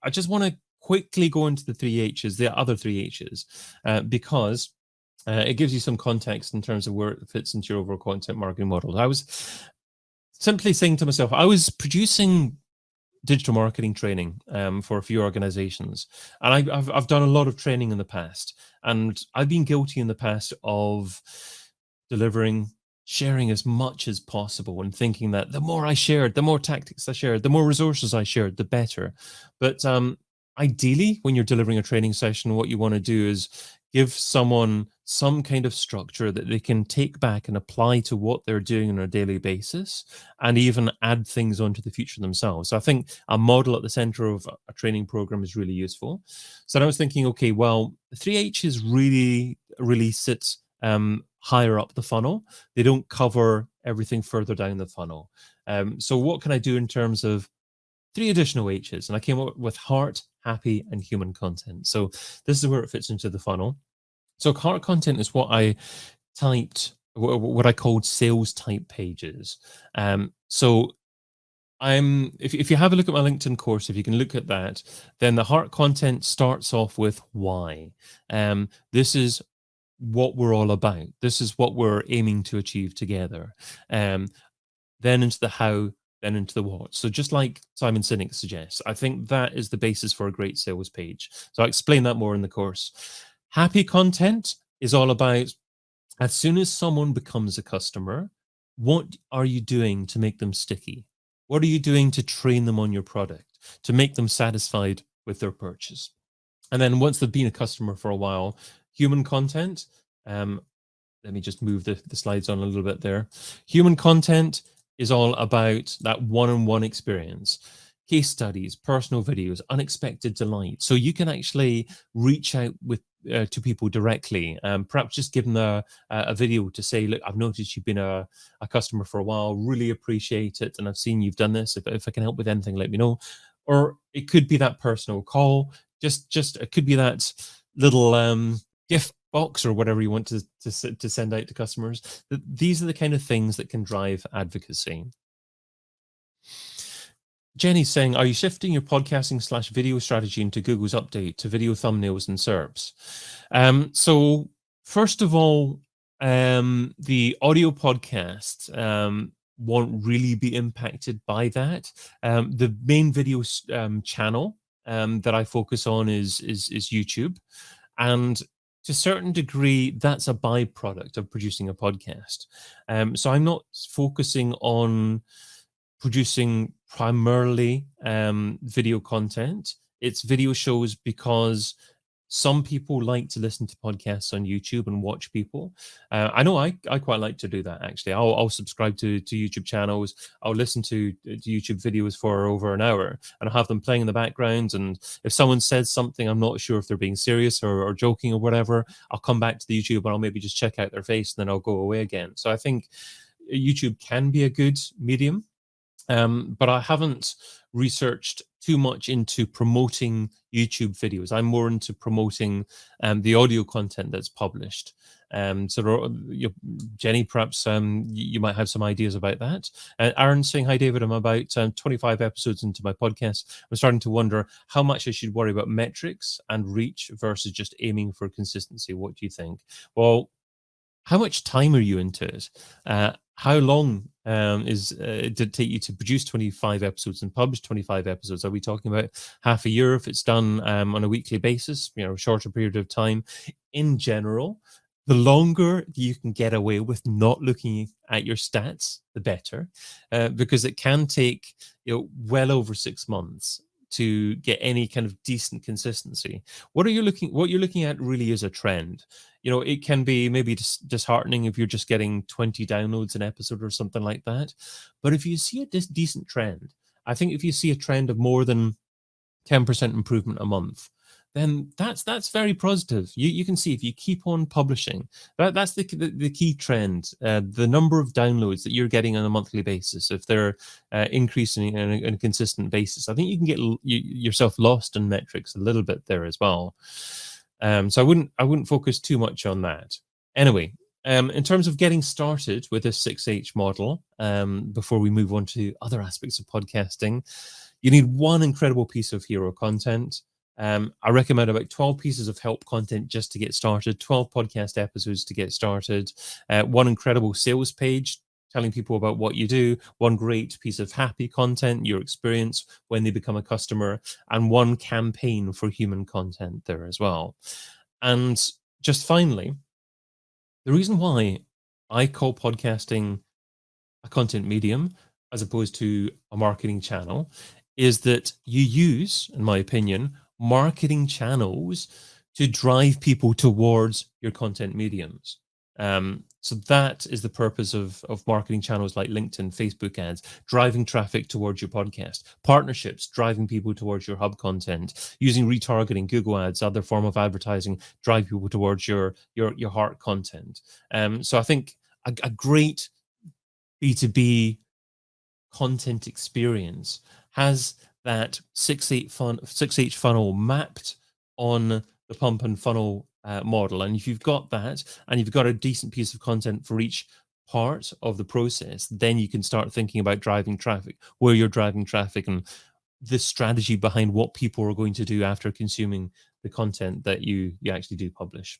I just want to quickly go into the three H's, the other three H's, because it gives you some context in terms of where it fits into your overall content marketing model. I was simply saying to myself, I was producing digital marketing training for a few organizations, and I've done a lot of training in the past, and I've been guilty in the past of sharing as much as possible, and thinking that the more I shared, the more tactics I shared, the more resources I shared, the better. But ideally, when you're delivering a training session, what you want to do is give someone some kind of structure that they can take back and apply to what they're doing on a daily basis, and even add things onto the future themselves. So I think a model at the center of a training program is really useful. So I was thinking, okay, well, the 3H's really sits higher up the funnel. They don't cover everything further down the funnel. So what can I do in terms of 3 additional H's? And I came up with heart, happy, and human content. So this is where it fits into the funnel. So heart content is what I typed, what I called sales type pages. So if you have a look at my LinkedIn course, if you can look at that, then the heart content starts off with why. This is what we're all about. This is what we're aiming to achieve together. Then into the how, then into the what. So just like Simon Sinek suggests, I think that is the basis for a great sales page. So I'll explain that more in the course. Happy content is all about, as soon as someone becomes a customer, what are you doing to make them sticky? What are you doing to train them on your product, to make them satisfied with their purchase? And then once they've been a customer for a while, human content, let me just move the slides on a little bit there. Human content is all about that one-on-one experience, case studies, personal videos, unexpected delight. So you can actually reach out to people directly, perhaps just give them a video to say, look, I've noticed you've been a customer for a while, really appreciate it, and I've seen you've done this. If I can help with anything, let me know. Or it could be that personal call, just it could be that little gift box or whatever you want to send out to customers. These are the kind of things that can drive advocacy. Jenny's saying, are you shifting your podcasting / video strategy into Google's update to video thumbnails and SERPs? So first of all, the audio podcast won't really be impacted by that. The main video channel that I focus on is YouTube. And to a certain degree, that's a byproduct of producing a podcast. So I'm not focusing on producing primarily video content. It's video shows because some people like to listen to podcasts on YouTube and watch people. I know I quite like to do that, actually. I'll subscribe to YouTube channels. I'll listen to YouTube videos for over an hour, and I'll have them playing in the background. And if someone says something, I'm not sure if they're being serious or joking or whatever, I'll come back to the YouTube and I'll maybe just check out their face, and then I'll go away again. So I think YouTube can be a good medium. But I haven't researched too much into promoting YouTube videos. I'm more into promoting the audio content that's published. Jenny, perhaps you might have some ideas about that. Aaron saying, hi, David, I'm about 25 episodes into my podcast. I'm starting to wonder how much I should worry about metrics and reach versus just aiming for consistency. What do you think? Well, how much time are you into it? How long did it take you to produce 25 episodes and publish 25 episodes? Are we talking about half a year if it's done on a weekly basis, a shorter period of time? In general, the longer you can get away with not looking at your stats, the better, because it can take well over 6 months to get any kind of decent consistency. What you're looking at really is a trend. It can be maybe disheartening if you're just getting 20 downloads an episode or something like that. But if you see a decent trend, I think if you see a trend of more than 10% improvement a month, then that's very positive. You can see if you keep on publishing, that's the key trend. The number of downloads that you're getting on a monthly basis, if they're increasing on a consistent basis, I think you can get yourself lost in metrics a little bit there as well. So I wouldn't focus too much on that. Anyway, in terms of getting started with this 6H model, before we move on to other aspects of podcasting, You need one incredible piece of hero content. I recommend about 12 pieces of help content just to get started, 12 podcast episodes to get started, one incredible sales page telling people about what you do, one great piece of happy content, your experience when they become a customer, and one campaign for human content there as well. And just finally, the reason why I call podcasting a content medium as opposed to a marketing channel is that you use, in my opinion, marketing channels to drive people towards your content mediums. So that is the purpose of marketing channels like LinkedIn, Facebook ads, driving traffic towards your podcast, partnerships, driving people towards your hub content, using retargeting, Google ads, other form of advertising, drive people towards your heart content. So I think a great B2B content experience has that 6H funnel mapped on the pump and funnel model. And if you've got that and you've got a decent piece of content for each part of the process, then you can start thinking about driving traffic, where you're driving traffic, and the strategy behind what people are going to do after consuming the content that you actually do publish.